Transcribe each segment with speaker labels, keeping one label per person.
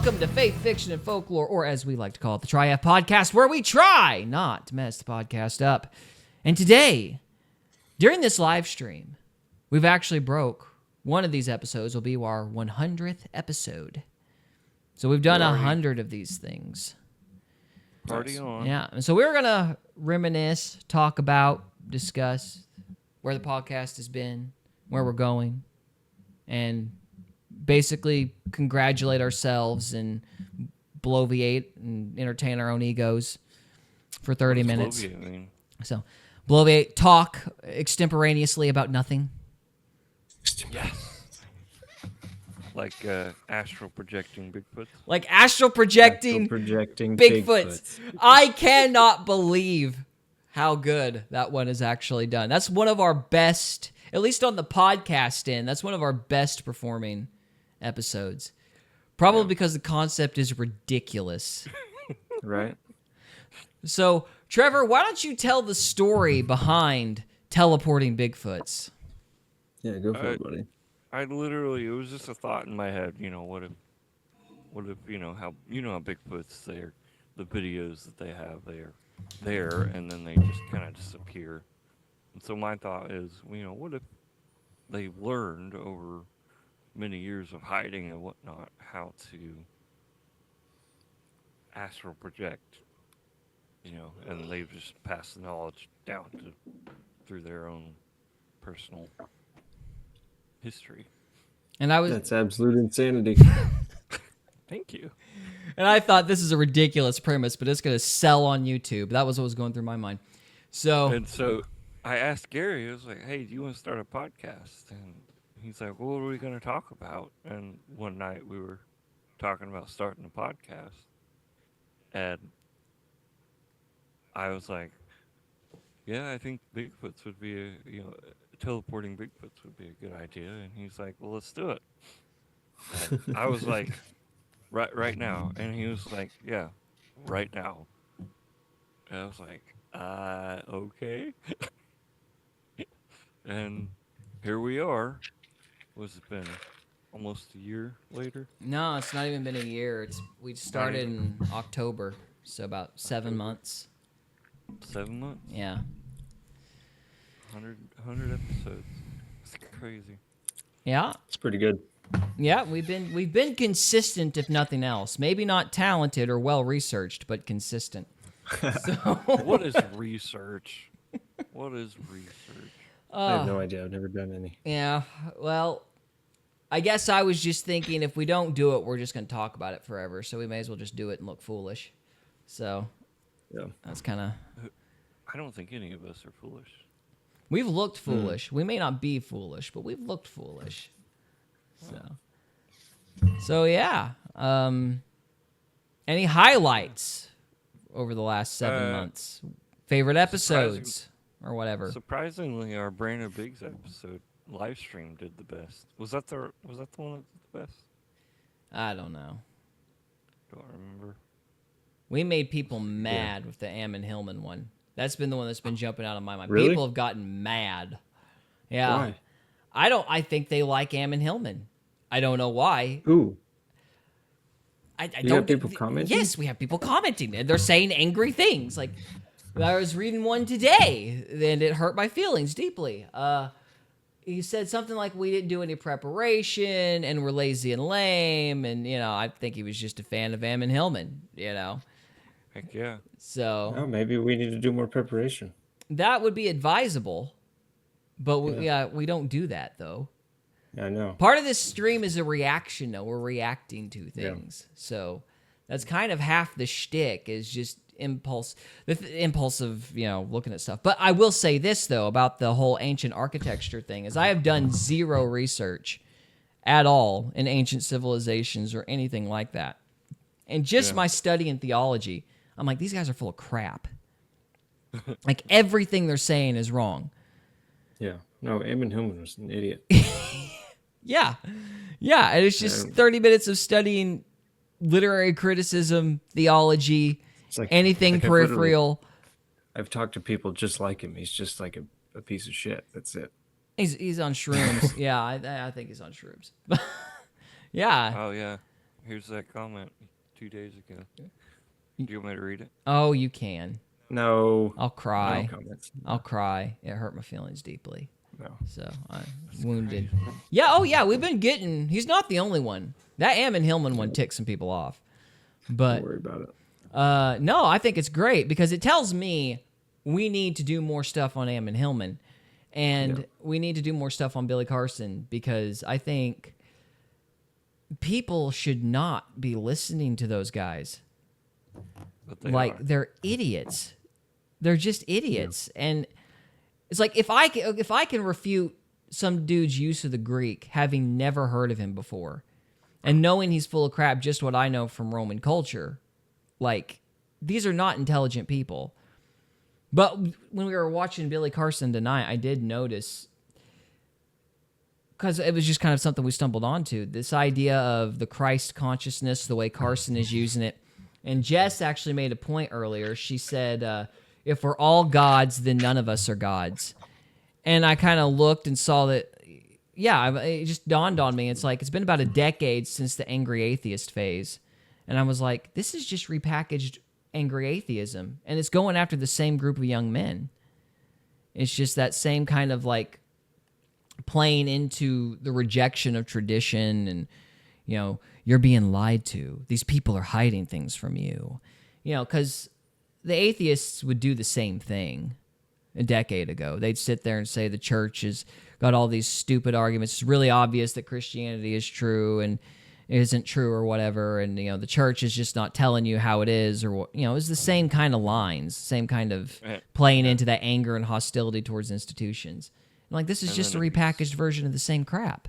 Speaker 1: Welcome to Faith, Fiction, and Folklore, or as we like to call it, the Tri-F Podcast, where we try not to mess the podcast up. And today, during this live stream, we've actually broke one of these episodes will be our 100th episode. So we've done 100 of these things.
Speaker 2: Party on.
Speaker 1: Yeah, and so we're going to reminisce, talk about, discuss where the podcast has been, where we're going, and basically congratulate ourselves and bloviate and entertain our own egos for 30 minutes. So, bloviate, talk extemporaneously about nothing.
Speaker 2: Yes. Like astral projecting Bigfoots.
Speaker 1: Like astral projecting Bigfoots. I cannot believe how good that one is actually done. That's one of our best, at least on the podcast end, that's one of our best performing episodes. Probably because the concept is ridiculous.
Speaker 3: Right.
Speaker 1: So, Trevor, why don't you tell the story behind teleporting Bigfoots?
Speaker 3: Yeah, go for it, buddy.
Speaker 2: I literally, it was just a thought in my head, what if, how Bigfoots, the videos that they have, they're there, and then they just kind of disappear. And so my thought is, what if they learned over many years of hiding and whatnot how to astral project, and they've just passed the knowledge down through their own personal history.
Speaker 1: And
Speaker 3: That's absolute insanity.
Speaker 2: Thank you.
Speaker 1: And I thought this is a ridiculous premise, but it's going to sell on YouTube. That was what was going through my mind. So
Speaker 2: I asked Gary, I was like, hey, do you want to start a podcast? And he's like, well, what are we going to talk about? And one night we were talking about starting a podcast. And I was like, yeah, I think Bigfoots would be teleporting Bigfoots would be a good idea. And he's like, well, let's do it. And I was like, right now. And he was like, yeah, right now. And I was like, okay. And here we are. What's it been? Almost a year later?
Speaker 1: no, it's not even been a year. We started in October, so about 7 months.
Speaker 2: 7 months?
Speaker 1: Yeah.
Speaker 2: 100 episodes. It's crazy.
Speaker 1: Yeah.
Speaker 3: It's pretty good.
Speaker 1: Yeah, we've been consistent, if nothing else. Maybe not talented or well researched, but consistent. So
Speaker 2: What is research? What is research?
Speaker 3: I have no idea. I've never done any.
Speaker 1: Yeah, well, I guess I was just thinking if we don't do it, we're just going to talk about it forever. So we may as well just do it and look foolish. So
Speaker 3: Yeah.
Speaker 1: that's kind of...
Speaker 2: I don't think any of us are foolish.
Speaker 1: We've looked foolish. We may not be foolish, but we've looked foolish. So yeah. Any highlights over the last 7 months? Favorite episodes or whatever?
Speaker 2: Surprisingly, our Brain of Bigs episode live stream did the best. Was that the one that did the best?
Speaker 1: I don't know.
Speaker 2: Don't remember.
Speaker 1: We made people mad with the Ammon Hillman one. That's been the one that's been jumping out of my mind.
Speaker 3: Really?
Speaker 1: People have gotten mad. Yeah.
Speaker 3: Why?
Speaker 1: I think they like Ammon Hillman. I don't know why.
Speaker 3: Who?
Speaker 1: I
Speaker 3: You have people commenting?
Speaker 1: Yes, we have people commenting. And they're saying angry things. Like, I was reading one today, and it hurt my feelings deeply. He said something like, we didn't do any preparation, and we're lazy and lame, and, I think he was just a fan of Ammon Hillman,
Speaker 2: Heck yeah.
Speaker 1: So
Speaker 3: Oh, maybe we need to do more preparation.
Speaker 1: that would be advisable, but we don't do that, though.
Speaker 3: Yeah, I know.
Speaker 1: Part of this stream is a reaction, though. We're reacting to things. So that's kind of half the shtick is just impulse, impulsive, looking at stuff. But I will say this, though, about the whole ancient architecture thing, is I have done zero research at all in ancient civilizations or anything like that. And just my study in theology, I'm like, these guys are full of crap. Like, everything they're saying is wrong.
Speaker 3: Yeah. No, Eamon Hillman was an idiot.
Speaker 1: Yeah. Yeah, and it's just 30 minutes of studying literary criticism, theology,
Speaker 3: Like,
Speaker 1: anything peripheral.
Speaker 3: I've talked to people just like him. He's just like a piece of shit. That's it.
Speaker 1: He's on shrooms. Yeah, I think he's on shrooms. Yeah.
Speaker 2: Oh yeah. Here's that comment 2 days ago. Do you want me to read it?
Speaker 1: Oh, you can.
Speaker 3: No.
Speaker 1: I'll cry.
Speaker 3: No comments.
Speaker 1: I'll cry. It hurt my feelings deeply.
Speaker 3: No.
Speaker 1: So I'm wounded. Yeah. Oh, yeah. We've been getting. He's not the only one. That Ammon Hillman one ticks some people off. But
Speaker 3: Don't worry about it.
Speaker 1: no, I think it's great because it tells me we need to do more stuff on Ammon Hillman, and we need to do more stuff on Billy Carson because I think people should not be listening to those guys.
Speaker 2: But they
Speaker 1: Like
Speaker 2: are.
Speaker 1: they're idiots. They're just idiots, and it's like if I can refute some dude's use of the Greek, having never heard of him before, and knowing he's full of crap, just what I know from Roman culture, like these are not intelligent people. But when we were watching Billy Carson tonight, I did notice, because it was just kind of something we stumbled onto, this idea of the Christ consciousness, the way Carson is using it. And Jess actually made a point earlier. She said, if we're all gods, then none of us are gods. And I kind of looked and saw that, yeah, it just dawned on me. It's like, it's been about a decade since the angry atheist phase. And I was like, this is just repackaged angry atheism. And it's going after the same group of young men. It's just that same kind of like playing into the rejection of tradition and, you know, you're being lied to. These people are hiding things from you. You know, because the atheists would do the same thing a decade ago. They'd sit there and say the church has got all these stupid arguments. It's really obvious that Christianity is true and it isn't true or whatever. And, you know, the church is just not telling you how it is or what, you know, it's the same kind of lines, same kind of playing into that anger and hostility towards institutions. And like, this is just a repackaged version of the same crap.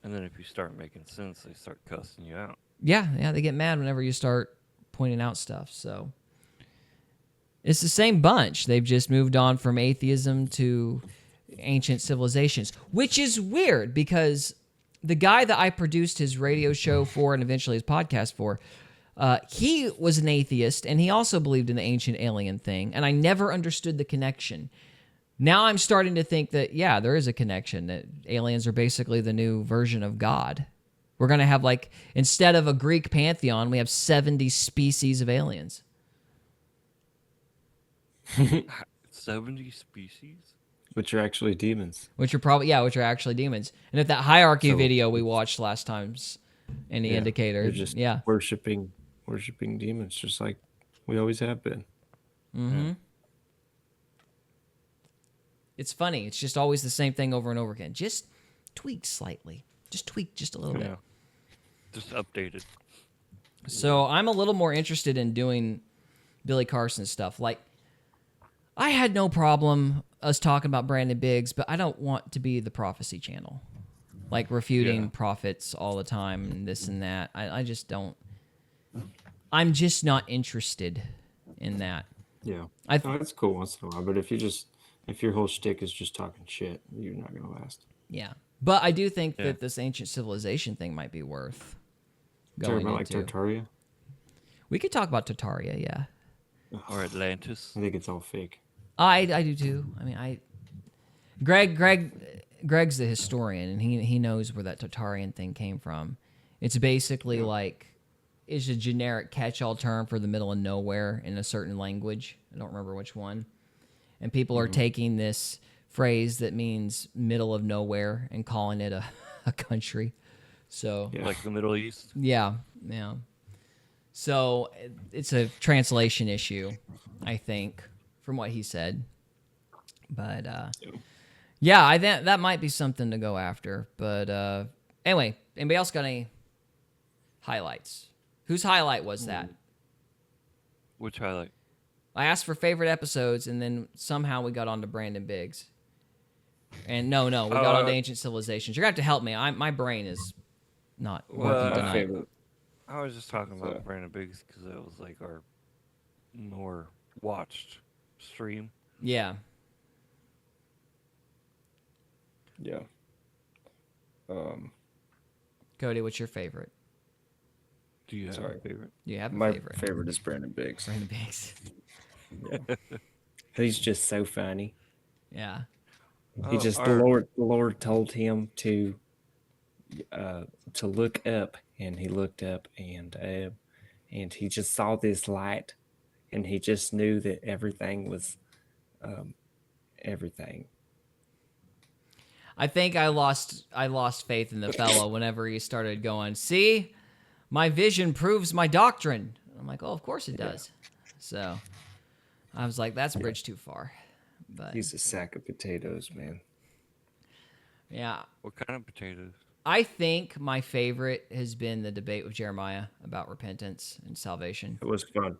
Speaker 2: And then if you start making sense, they start cussing you out.
Speaker 1: Yeah, they get mad whenever you start pointing out stuff. So it's the same bunch. They've just moved on from atheism to ancient civilizations, which is weird because the guy that I produced his radio show for and eventually his podcast for, he was an atheist and he also believed in the ancient alien thing, and I never understood the connection. Now I'm starting to think that, yeah, there is a connection, that aliens are basically the new version of God. We're going to have, like, instead of a Greek pantheon, we have 70 species of aliens.
Speaker 2: 70 species?
Speaker 3: Which are actually demons.
Speaker 1: Which are actually demons. And if that hierarchy video we watched last time's any indicator,
Speaker 3: They're just worshiping demons, just like we always have been.
Speaker 1: Mm-hmm. Yeah. It's funny. It's just always the same thing over and over again. Just tweaked slightly. Just tweaked just a little bit.
Speaker 2: Just updated.
Speaker 1: So I'm a little more interested in doing Billy Carson stuff. Like, I had no problem us talking about Brandon Biggs, but I don't want to be the prophecy channel. Like, refuting prophets all the time and this and that. I just don't. I'm just not interested in that.
Speaker 3: Yeah. That's cool once in a while, but if your whole shtick is just talking shit, you're not going to last.
Speaker 1: Yeah. But I do think that this ancient civilization thing might be worth going
Speaker 3: about
Speaker 1: into.
Speaker 3: Like Tartaria?
Speaker 1: We could talk about Tartaria, yeah.
Speaker 2: Or Atlantis.
Speaker 3: I think it's all fake.
Speaker 1: I do too. I mean, Greg's the historian, and he knows where that Tartarian thing came from. It's basically like, it's a generic catch-all term for the middle of nowhere in a certain language. I don't remember which one. And people are taking this phrase that means middle of nowhere and calling it a country. So
Speaker 2: like the Middle East.
Speaker 1: Yeah. So it's a translation issue, I think, from what he said. But I think that might be something to go after. But anyway, anybody else got any highlights? Whose highlight was that?
Speaker 2: Which highlight?
Speaker 1: I asked for favorite episodes, and then somehow we got on to Brandon Biggs. And no, we got on to Ancient Civilizations. You're going to have to help me. My brain is not working tonight.
Speaker 2: I was just talking about Brandon Biggs because it was like our more watched stream.
Speaker 1: Yeah.
Speaker 3: Yeah.
Speaker 1: Cody, what's your favorite?
Speaker 2: Do you have a favorite?
Speaker 1: Do you have a
Speaker 3: My
Speaker 1: favorite?
Speaker 3: favorite is Brandon Biggs.
Speaker 1: Brandon Biggs.
Speaker 3: He's just so funny.
Speaker 1: Yeah.
Speaker 3: The Lord told him to look up and he looked up, and he just saw this light, and he just knew that everything was everything.
Speaker 1: I think I lost faith in the fellow whenever he started going, see, my vision proves my doctrine. I'm like, oh, of course it does. So I was like, that's a bridge too far. But
Speaker 3: He's a sack of potatoes, man.
Speaker 1: yeah,
Speaker 2: What kind of potatoes?
Speaker 1: I think my favorite has been the debate with Jeremiah about repentance and salvation.
Speaker 3: It was fun.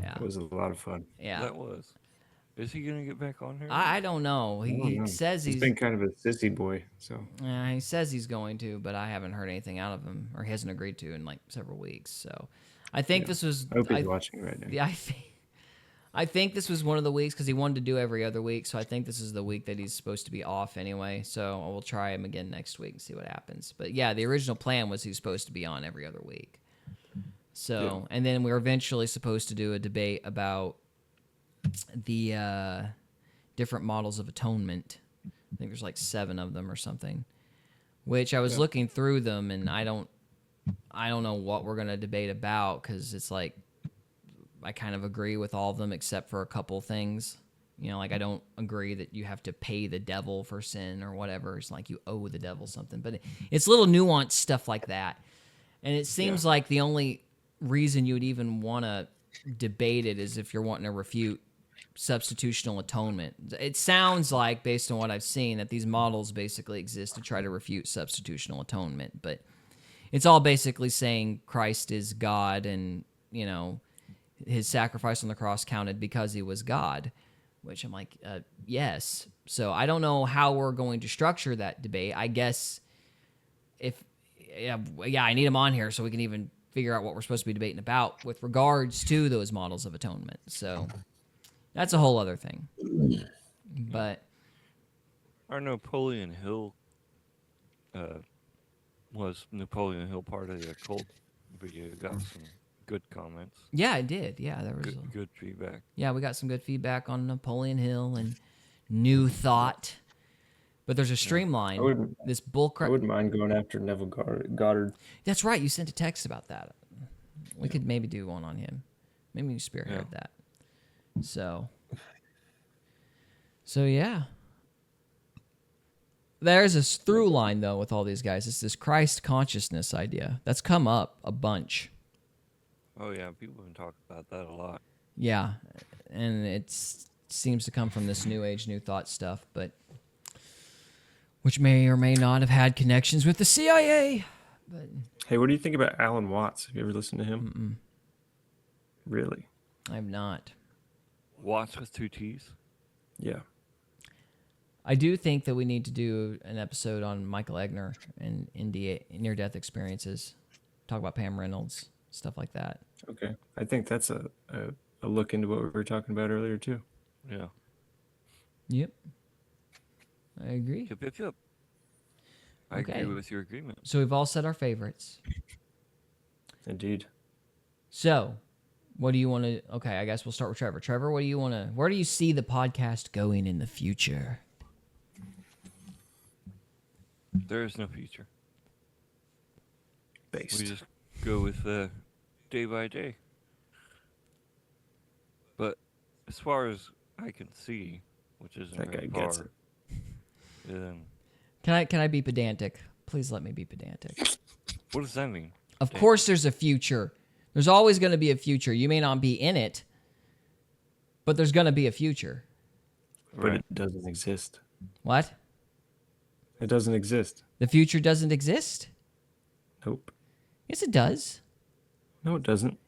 Speaker 1: Yeah.
Speaker 3: It was a lot of fun.
Speaker 1: Yeah.
Speaker 2: That was. Is he gonna get back on here?
Speaker 1: I don't know.
Speaker 3: I don't
Speaker 1: He
Speaker 3: know.
Speaker 1: says
Speaker 3: he's been kind of a sissy boy, so
Speaker 1: he says he's going to, but I haven't heard anything out of him, or he hasn't agreed to in like several weeks. So I think this was.
Speaker 3: I hope he's watching right now.
Speaker 1: Yeah, I think this was one of the weeks because he wanted to do every other week. So I think this is the week that he's supposed to be off anyway. So we'll try him again next week and see what happens. But yeah, the original plan was he's supposed to be on every other week. So and then we were eventually supposed to do a debate about the different models of atonement. I think there's like 7 of them or something. Which I was looking through them, and I don't know what we're gonna debate about because it's like I kind of agree with all of them except for a couple things. You know, like I don't agree that you have to pay the devil for sin or whatever. It's like you owe the devil something, but it's little nuanced stuff like that. And it seems like the only reason you would even want to debate it is if you're wanting to refute substitutional atonement. It sounds like, based on what I've seen, that these models basically exist to try to refute substitutional atonement, but it's all basically saying Christ is God and, you know, his sacrifice on the cross counted because he was God, which I'm like, yes. So I don't know how we're going to structure that debate. I guess I need him on here so we can even figure out what we're supposed to be debating about with regards to those models of atonement. So that's a whole other thing. But
Speaker 2: Our Napoleon Hill was Napoleon Hill part of the occult video? Got some good comments.
Speaker 1: yeah, I did. Yeah, there was
Speaker 2: Good feedback.
Speaker 1: yeah, we got some good feedback on Napoleon Hill and New Thought. But there's a streamline. This bullcrap.
Speaker 3: I wouldn't mind going after Neville Goddard.
Speaker 1: That's right. You sent a text about that. We could maybe do one on him. Maybe you spearhead that. So yeah. There's this through line, though, with all these guys. It's this Christ consciousness idea. That's come up a bunch.
Speaker 2: Oh, yeah. People have been talking about that a lot.
Speaker 1: Yeah. And it seems to come from this New Age, New Thought stuff, but which may or may not have had connections with the CIA. But
Speaker 3: Hey, what do you think about Alan Watts? Have you ever listened to him? Really?
Speaker 1: I have not.
Speaker 2: Watts with 2 T's?
Speaker 3: Yeah.
Speaker 1: I do think that we need to do an episode on Michael Egner and near-death experiences. Talk about Pam Reynolds, stuff like that.
Speaker 3: Okay. I think that's a look into what we were talking about earlier, too.
Speaker 2: Yeah.
Speaker 1: Yep. I agree.
Speaker 2: Yep. I agree with your agreement.
Speaker 1: So we've all said our favorites.
Speaker 3: Indeed.
Speaker 1: So, what do you want to... Okay, I guess we'll start with Trevor. Trevor, what do you want to... Where do you see the podcast going in the future?
Speaker 2: There is no future.
Speaker 3: Based.
Speaker 2: We just go with day by day. But as far as I can see, which isn't
Speaker 3: That
Speaker 2: very
Speaker 3: guy gets
Speaker 2: far,
Speaker 3: it.
Speaker 2: then
Speaker 1: Can I be pedantic? Please let me be pedantic.
Speaker 2: what does that mean?
Speaker 1: Of course there's a future. There's always going to be a future. You may not be in it, but there's going to be a future.
Speaker 3: But it doesn't exist.
Speaker 1: What?
Speaker 3: It doesn't exist.
Speaker 1: The future doesn't exist?
Speaker 3: Nope.
Speaker 1: Yes, it does.
Speaker 3: No, it doesn't.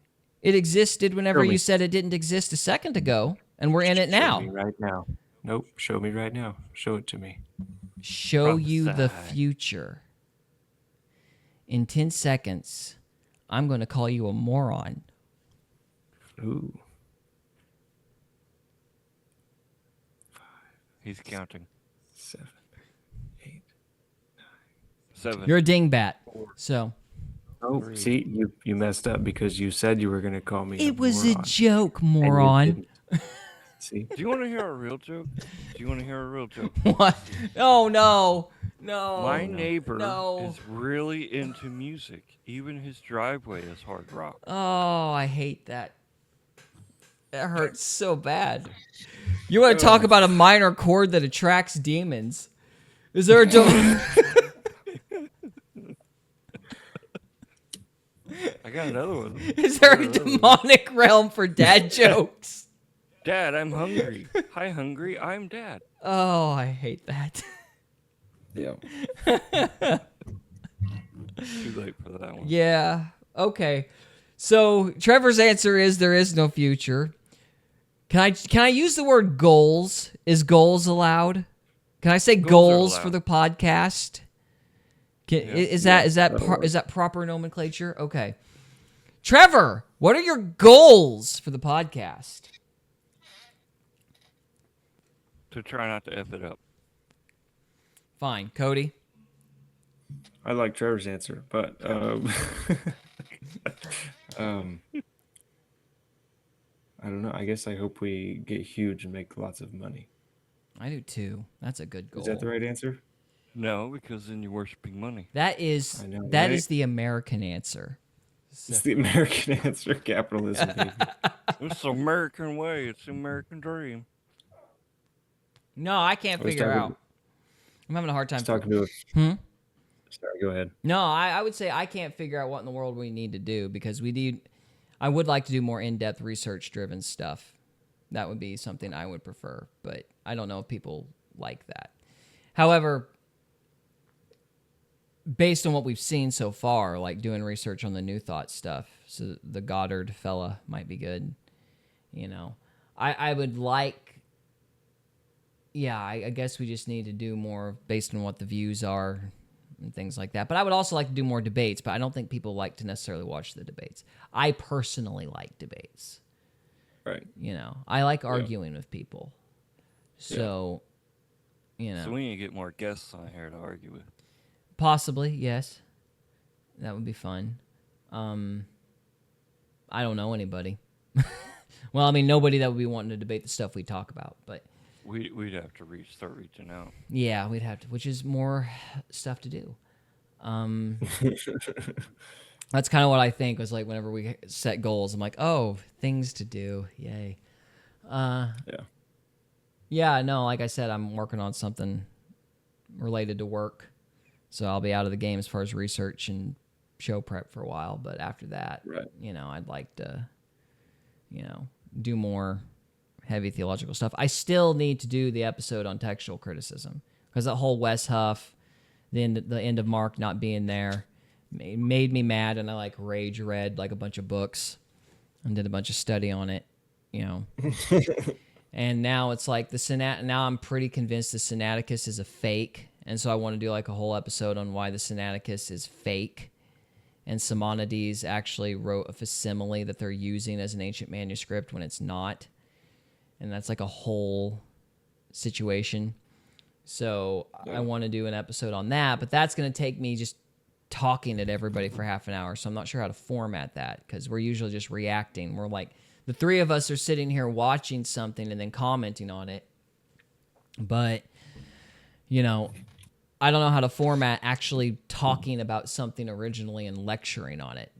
Speaker 1: It existed whenever
Speaker 3: Show me.
Speaker 1: you said it didn't exist a second ago, and we're in it now.
Speaker 3: Show me right now. Nope. Show me right now. Show it to me.
Speaker 1: Show you the
Speaker 2: Prophesy.
Speaker 1: future. In 10 seconds, I'm going to call you a moron.
Speaker 3: Ooh.
Speaker 2: He's counting.
Speaker 3: 7, 8.
Speaker 2: 7.
Speaker 1: You're a dingbat. So,
Speaker 3: Oh, see, you messed up because you said you were going to call me.
Speaker 1: it was a
Speaker 3: moron,
Speaker 1: joke,
Speaker 3: and you
Speaker 1: moron.
Speaker 3: didn't. See,
Speaker 2: Do you want to hear a real joke? Do you want to hear a real joke?
Speaker 1: What? Oh, no. No.
Speaker 2: My
Speaker 3: no.
Speaker 2: neighbor
Speaker 1: No.
Speaker 2: is really into music. Even his driveway is hard rock.
Speaker 1: Oh, I hate that. That hurts so bad. You want to talk about a minor chord that attracts demons? Is there a
Speaker 2: I got another one.
Speaker 1: is there a demonic realm for dad jokes?
Speaker 2: Dad, I'm hungry. Hi, hungry. I'm Dad.
Speaker 1: Oh, I hate that.
Speaker 3: Yeah.
Speaker 2: Too late for that one.
Speaker 1: Yeah. Okay. So Trevor's answer is there is no future. Can I use the word goals? Is goals allowed? Can I say goals for
Speaker 2: allowed.
Speaker 1: the podcast? Is that proper nomenclature? Okay. Trevor, what are your goals for the podcast?
Speaker 2: To try not to F it up.
Speaker 1: Fine. Cody?
Speaker 3: I like Trevor's answer, but I don't know. I guess I hope we get huge and make lots of money.
Speaker 1: I do too. That's a good goal.
Speaker 3: Is that the right answer?
Speaker 2: No, because then you're worshiping money.
Speaker 1: That is
Speaker 3: I know,
Speaker 1: that
Speaker 3: right?
Speaker 1: is the American answer.
Speaker 3: It's the American answer, capitalism. Baby.
Speaker 2: It's the American way. It's the American dream.
Speaker 1: No, I can't
Speaker 3: I was
Speaker 1: figure
Speaker 3: talking-
Speaker 1: out. I'm having a hard
Speaker 3: I
Speaker 1: time.
Speaker 3: was talking to.
Speaker 1: Hmm?
Speaker 3: Sorry, go ahead.
Speaker 1: No, I would say I can't figure out what in the world we need to do because I would like to do more in-depth research-driven stuff. That would be something I would prefer, but I don't know if people like that. However, based on what we've seen so far, like doing research on the New Thought stuff, so the Goddard fella might be good. You know, I would like, yeah, I guess we just need to do more based on what the views are and things like that. But I would also like to do more debates, but I don't think people like to necessarily watch the debates. I personally like debates.
Speaker 3: Right.
Speaker 1: You know, I like arguing with people. So, you know.
Speaker 2: So we need to get more guests on here to argue with.
Speaker 1: Possibly, yes. That would be fun. I don't know anybody. Well, I mean, nobody that would be wanting to debate the stuff we talk about, but
Speaker 2: We'd have to start reaching out.
Speaker 1: yeah, we'd have to, which is more stuff to do. That's kind of what I think was like whenever we set goals. I'm like, oh, things to do, yay. Yeah, no, like I said, I'm working on something related to work, so I'll be out of the game as far as research and show prep for a while. But after that, you know, I'd like to, you know, do more heavy theological stuff. I still need to do the episode on textual criticism because that whole Wes Huff, the end of Mark not being there, made me mad, and I like rage read like a bunch of books and did a bunch of study on it, you know. And now it's like now I'm pretty convinced the Sinaiticus is a fake, and so I want to do like a whole episode on why the Sinaiticus is fake. And Simonides actually wrote a facsimile that they're using as an ancient manuscript when it's not. And that's like a whole situation. So I want to do an episode on that, but that's going to take me just talking at everybody for half an hour. So I'm not sure how to format that because we're usually just reacting. We're like, the three of us are sitting here watching something and then commenting on it. But, you know, I don't know how to format actually talking about something originally and lecturing on it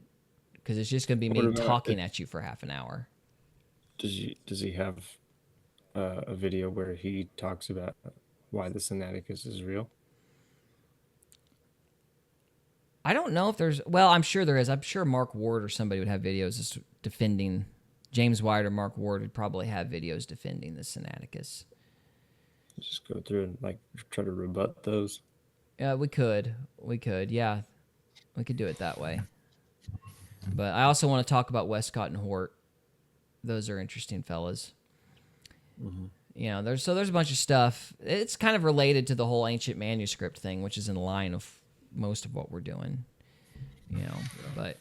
Speaker 1: because it's just going to be me talking at you for half an hour.
Speaker 3: Does he have a video where he talks about why the Sinaiticus is real?
Speaker 1: I don't know if there's... Well, I'm sure there is. I'm sure Mark Ward or somebody would have videos just defending... James White or Mark Ward would probably have videos defending the Sinaiticus.
Speaker 3: Just go through and like try to rebut those.
Speaker 1: We could, yeah. We could do it that way. But I also want to talk about Westcott and Hort. Those are interesting fellas. Mm-hmm. You know, there's a bunch of stuff. It's kind of related to the whole ancient manuscript thing, which is in line of most of what we're doing. You know, but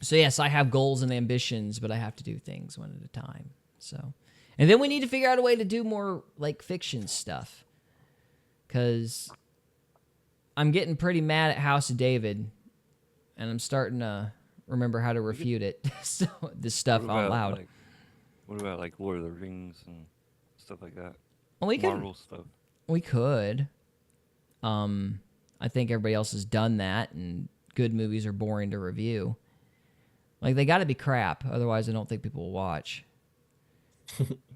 Speaker 1: so yes, I have goals and ambitions, but I have to do things one at a time. So, and then we need to figure out a way to do more like fiction stuff, because I'm getting pretty mad at House of David, and I'm starting to remember how to refute it. So this stuff out loud.
Speaker 2: What about like Lord of the Rings and stuff like that?
Speaker 1: Well,
Speaker 2: Marvel stuff.
Speaker 1: We could. I think everybody else has done that, and good movies are boring to review. Like, they got to be crap, otherwise I don't think people will watch.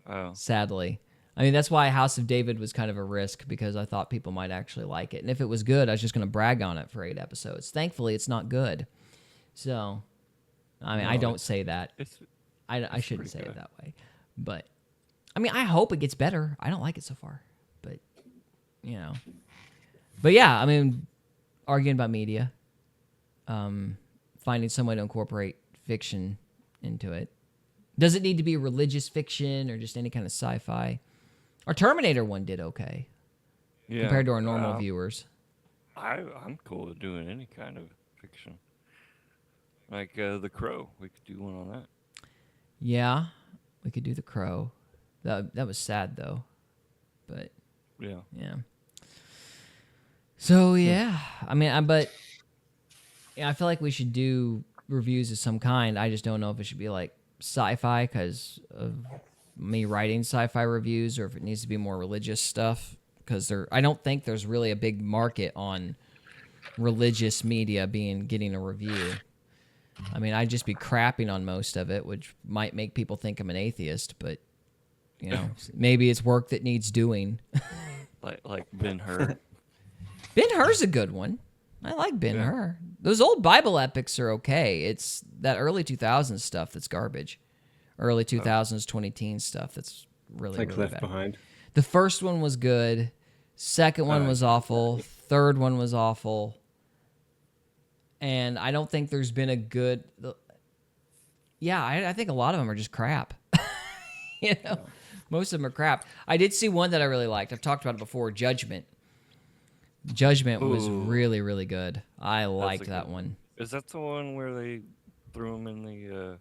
Speaker 2: Oh.
Speaker 1: Sadly. I mean, that's why House of David was kind of a risk, because I thought people might actually like it. And if it was good, I was just going to brag on it for 8 episodes. Thankfully, it's not good. So, I mean,
Speaker 2: No,
Speaker 1: I don't say that. I shouldn't say
Speaker 2: pretty
Speaker 1: it
Speaker 2: good.
Speaker 1: that way. But, I mean, I hope it gets better. I don't like it so far. But, you know. But, yeah, I mean, arguing about media. Finding some way to incorporate fiction into it. Does it need to be religious fiction or just any kind of sci-fi? Our Terminator one did okay
Speaker 2: Yeah.
Speaker 1: compared to our normal viewers.
Speaker 2: I'm cool with doing any kind of fiction. Like The Crow, we could do one on that.
Speaker 1: Yeah, we could do The Crow. That was sad though, but
Speaker 2: Yeah.
Speaker 1: yeah. So yeah, I mean, but yeah, I feel like we should do reviews of some kind. I just don't know if it should be like sci-fi because of me writing sci-fi reviews, or if it needs to be more religious stuff. Because I don't think there's really a big market on religious media getting a review. I mean, I'd just be crapping on most of it, which might make people think I'm an atheist. But you know, maybe it's work that needs doing.
Speaker 2: Like Ben-Hur.
Speaker 1: Ben-Hur's a good one. I like Ben-Hur. Those old Bible epics are okay. It's that early 2000s stuff that's garbage. Early 2000s, 2010s stuff that's really,
Speaker 3: Like
Speaker 1: really
Speaker 3: Left
Speaker 1: bad.
Speaker 3: Behind.
Speaker 1: The first one was good. Second one was awful. Third one was awful. And I don't think there's been a good... Yeah, I think a lot of them are just crap. You know? Most of them are crap. I did see one that I really liked. I've talked about it before, Judgment. Judgment was really, really good. I liked that one.
Speaker 2: Is that the one where they threw him in the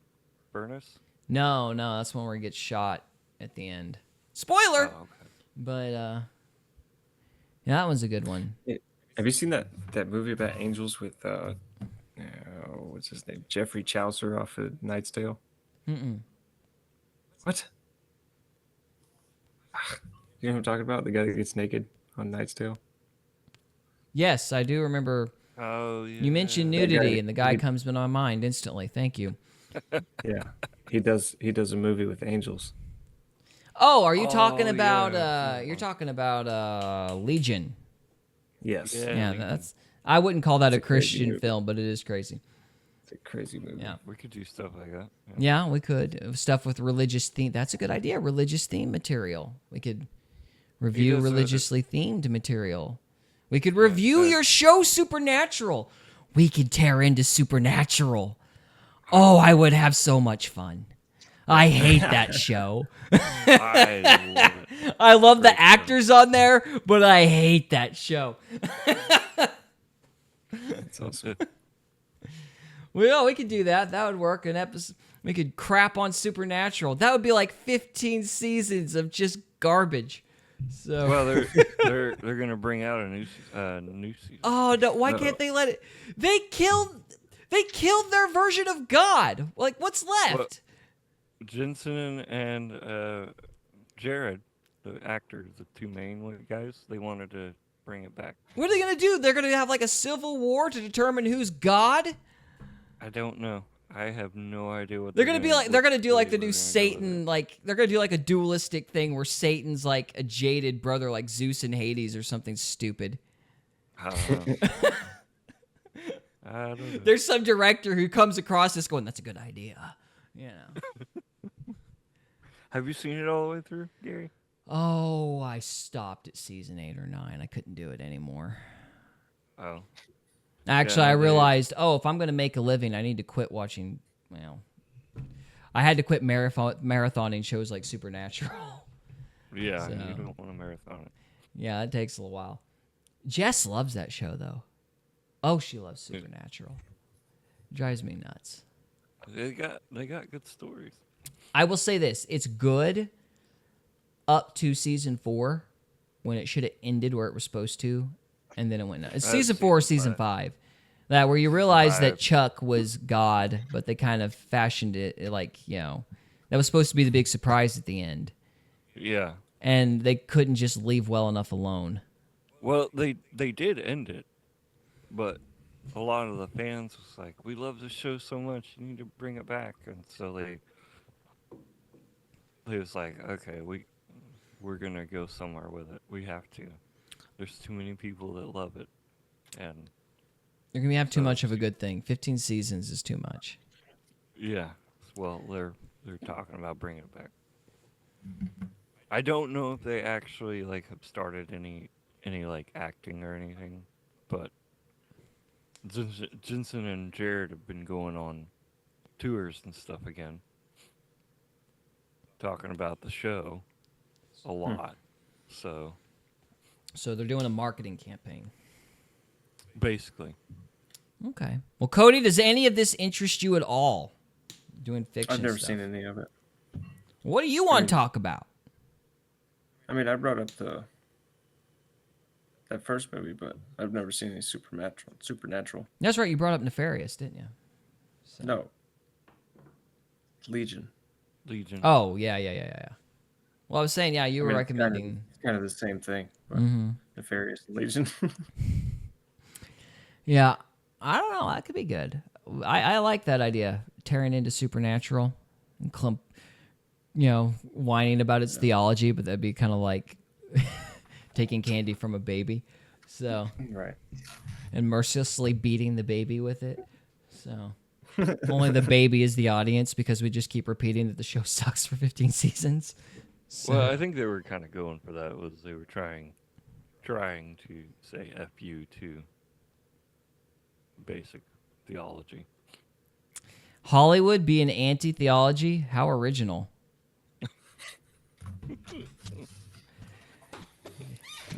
Speaker 2: furnace?
Speaker 1: No, that's one where he gets shot at the end. Spoiler!
Speaker 2: Oh, okay.
Speaker 1: But, yeah, that one's a good one.
Speaker 3: Have you seen that movie about angels with what's his name? Jeffrey Chaucer off of Knight's Tale?
Speaker 1: Mm-mm.
Speaker 3: What? You know what I'm talking about? The guy that gets naked on Knight's Tale?
Speaker 1: Yes, I do remember.
Speaker 2: Oh, yeah.
Speaker 1: You mentioned
Speaker 3: That
Speaker 1: nudity,
Speaker 3: guy-
Speaker 1: and the guy
Speaker 3: he-
Speaker 1: comes to my mind instantly. Thank you.
Speaker 3: Yeah. He does a movie with angels.
Speaker 1: Oh, are you talking
Speaker 2: Oh,
Speaker 1: about?
Speaker 2: yeah.
Speaker 1: You're talking about Legion.
Speaker 3: Yes.
Speaker 2: Yeah.
Speaker 1: Yeah,
Speaker 2: Legion.
Speaker 1: that's. I wouldn't call that a
Speaker 3: It's a crazy
Speaker 1: Christian
Speaker 3: movie.
Speaker 1: film, but it is crazy.
Speaker 3: It's a crazy movie.
Speaker 1: Yeah,
Speaker 2: We could do stuff like that. Yeah.
Speaker 1: yeah, we could stuff with religious theme. That's a good idea. Religious theme material. We could review
Speaker 2: does,
Speaker 1: religiously themed material. We could review your show, Supernatural. We could tear into Supernatural. Oh, I would have so much fun. I hate that show.
Speaker 2: I love it.
Speaker 1: I love the
Speaker 2: Great show.
Speaker 1: actors on there, but I hate that show.
Speaker 3: That's awesome.
Speaker 1: Well, we could do that. That would work. An episode. We could crap on Supernatural. That would be like 15 seasons of just garbage. So.
Speaker 2: Well, they're gonna bring out a new season.
Speaker 1: Oh no! Why can't they let it? They killed their version of God. Like, what's left?
Speaker 2: Jensen and Jared, the actors, the two main guys, they wanted to bring it back.
Speaker 1: What are they gonna do? They're gonna have like a civil war to determine who's God.
Speaker 2: I don't know. I have no idea what
Speaker 1: They're gonna be like they're gonna do like the new
Speaker 2: way
Speaker 1: Satan. Like they're gonna do like a dualistic thing where Satan's like a jaded brother, like Zeus and Hades, or something stupid.
Speaker 2: I don't know. I don't know.
Speaker 1: There's some director who comes across this going, "That's a good idea," you know.
Speaker 2: Have you seen it all the way through, Gary?
Speaker 1: Oh, I stopped at season 8 or 9. I couldn't do it anymore.
Speaker 2: Oh.
Speaker 1: Actually,
Speaker 2: Yeah,
Speaker 1: I
Speaker 2: they-
Speaker 1: realized, if I'm going to make a living, I need to quit watching, I had to quit marathoning shows like Supernatural.
Speaker 2: Yeah,
Speaker 1: So-
Speaker 2: you don't want to marathon it.
Speaker 1: Yeah, it takes a little while. Jess loves that show, though. Oh, she loves Supernatural. Drives me nuts.
Speaker 2: They got good stories.
Speaker 1: I will say this. It's good up to season 4 when it should have ended where it was supposed to, and then it went nuts. It's season 4 or season 5. That where you realize that
Speaker 2: 5.
Speaker 1: Chuck was God, but they kind of fashioned it like, that was supposed to be the big surprise at the end.
Speaker 2: Yeah.
Speaker 1: And they couldn't just leave well enough alone.
Speaker 2: Well, they did end it, but a lot of the fans was like, "We love this show so much, you need to bring it back." And so they was like, "Okay, we're gonna go somewhere with it. We have to. There's too many people that love it." And
Speaker 1: You're gonna have too
Speaker 2: so
Speaker 1: much of a good thing. 15 seasons is too much.
Speaker 2: yeah, well, they're talking about bringing it back. I don't know if they actually like have started any like acting or anything, but Jensen and Jared have been going on tours and stuff again, talking about the show a lot. So
Speaker 1: So they're doing a marketing campaign.
Speaker 2: basically,
Speaker 1: Okay. Well, Cody, does any of this interest you at all? Doing fiction
Speaker 3: I've never
Speaker 1: stuff.
Speaker 3: seen any of it.
Speaker 1: What do you want to talk about?
Speaker 3: I mean, I brought up that first movie, but I've never seen any supernatural.
Speaker 1: That's right. You brought up Nefarious, didn't you? So.
Speaker 3: No. Legion.
Speaker 2: Legion.
Speaker 1: Oh, yeah. Well, I was saying, yeah, you were recommending.
Speaker 3: It's kind of the same thing. But Nefarious and Legion.
Speaker 1: Yeah, I don't know. That could be good. I like that idea. Tearing into supernatural and clump, whining about its theology, but that'd be kind of like taking candy from a baby. So,
Speaker 3: Right.
Speaker 1: and mercilessly beating the baby with it. So, only the baby is the audience because we just keep repeating that the show sucks for 15 seasons. So,
Speaker 2: Well, I think they were kind of going for that. Was they were trying to say "f you" to basic theology.
Speaker 1: Hollywood being anti-theology? How original.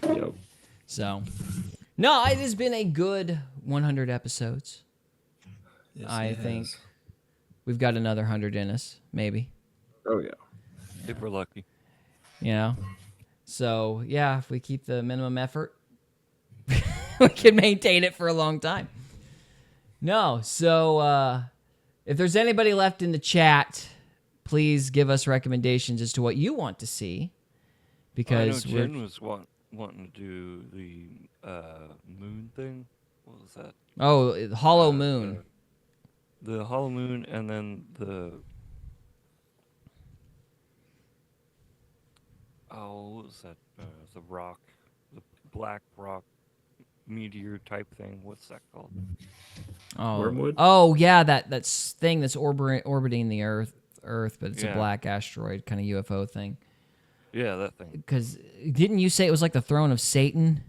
Speaker 3: Yep.
Speaker 1: So, no, it has been a good 100 episodes.
Speaker 3: Yes,
Speaker 1: I
Speaker 3: it
Speaker 1: think
Speaker 3: has.
Speaker 1: we've got another 100 in us, maybe.
Speaker 3: Oh, yeah.
Speaker 2: If we're lucky.
Speaker 1: So, yeah, if we keep the minimum effort, we can maintain it for a long time. No, so if there's anybody left in the chat, please give us recommendations as to what you want to see. Because
Speaker 2: I know Jen was wanting to do the moon thing. What was that?
Speaker 1: Oh, Hollow Moon.
Speaker 2: The Hollow Moon, and then what was that? The rock, the black rock meteor type thing. What's that called?
Speaker 3: Wormwood?
Speaker 1: Oh, yeah, that thing that's orbiting the Earth, but it's a
Speaker 2: Yeah.
Speaker 1: black asteroid kind of UFO thing.
Speaker 2: Yeah, that thing.
Speaker 1: Because didn't you say it was like the throne of Satan?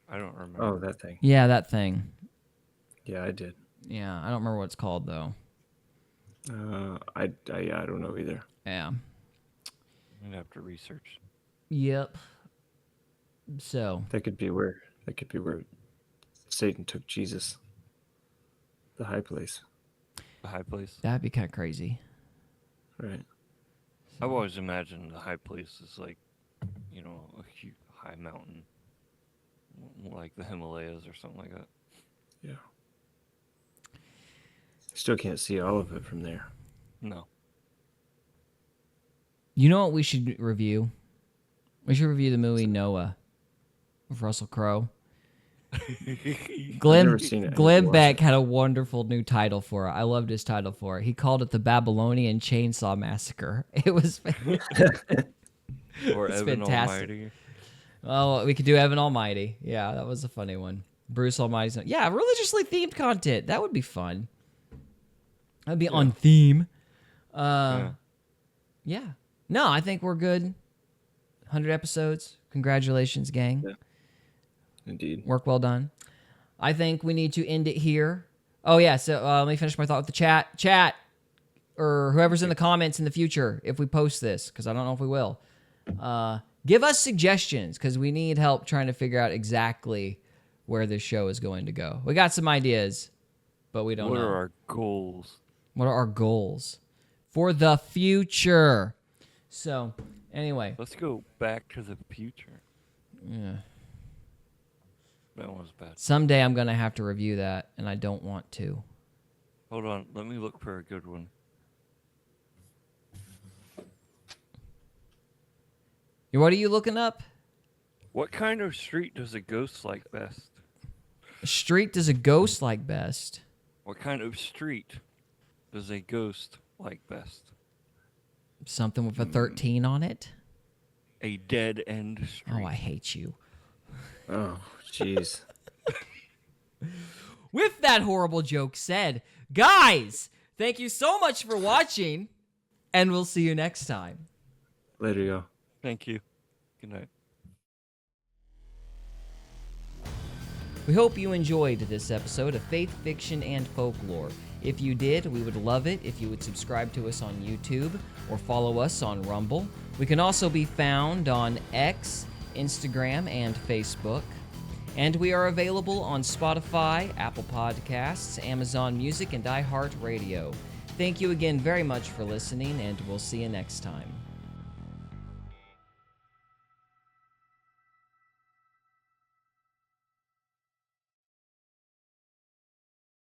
Speaker 2: I don't remember.
Speaker 3: Oh, that thing.
Speaker 1: Yeah, that thing.
Speaker 3: Yeah, I did.
Speaker 1: Yeah, I don't remember what it's called though.
Speaker 3: I don't know either.
Speaker 1: Yeah.
Speaker 2: I'd have to research.
Speaker 1: Yep. So
Speaker 3: That could be where Satan took Jesus. The high place.
Speaker 2: The high place.
Speaker 1: that'd be kind of crazy.
Speaker 3: Right.
Speaker 2: I've always imagined the high place is like, a huge high mountain, like the Himalayas or something like that.
Speaker 3: Yeah. Still can't see all of it from there.
Speaker 2: No.
Speaker 1: You know what we should review? We should review the movie Noah with Russell Crowe. Glenn,
Speaker 3: never seen it. I need to
Speaker 1: Glenn
Speaker 3: watch
Speaker 1: Beck
Speaker 3: it.
Speaker 1: had a wonderful new title for it. I loved his title for it. He called it the Babylonian Chainsaw Massacre. It was
Speaker 2: Or
Speaker 1: It's
Speaker 2: Evan
Speaker 1: fantastic.
Speaker 2: Almighty.
Speaker 1: Oh, we could do Evan Almighty. Yeah, that was a funny one. Bruce Almighty's. Yeah, religiously themed content. That would be fun. That'd be on theme.
Speaker 2: Yeah.
Speaker 1: Yeah. No, I think we're good. 100 episodes. Congratulations, gang.
Speaker 3: Yeah. Indeed.
Speaker 1: Work well done. I think we need to end it here. Oh, yeah. So let me finish my thought with the chat. Chat, or whoever's in the comments in the future, if we post this, because I don't know if we will. Give us suggestions, because we need help trying to figure out exactly where this show is going to go. We got some ideas, but we don't
Speaker 2: What
Speaker 1: know.
Speaker 2: are our goals?
Speaker 1: What are our goals for the future? So, anyway.
Speaker 2: Let's go back to the future.
Speaker 1: Yeah.
Speaker 2: That one was bad.
Speaker 1: Someday I'm going to have to review that, and I don't want to.
Speaker 2: Hold on. Let me look for a good one.
Speaker 1: What are you looking up?
Speaker 2: What kind of street does a ghost like best?
Speaker 1: A street does a ghost like best.
Speaker 2: What kind of street does a ghost like best?
Speaker 1: Something with a 13 on it.
Speaker 2: A dead end street.
Speaker 1: Oh, I hate you.
Speaker 3: Oh, jeez.
Speaker 1: With that horrible joke said, guys, thank you so much for watching, and we'll see you next time.
Speaker 3: Later, y'all.
Speaker 2: Thank you. Good night.
Speaker 1: We hope you enjoyed this episode of Faith, Fiction, and Folklore. If you did, we would love it if you would subscribe to us on YouTube or follow us on Rumble. We can also be found on X, Instagram, and Facebook. And we are available on Spotify, Apple Podcasts, Amazon Music, and iHeartRadio. Thank you again very much for listening, and we'll see you next time.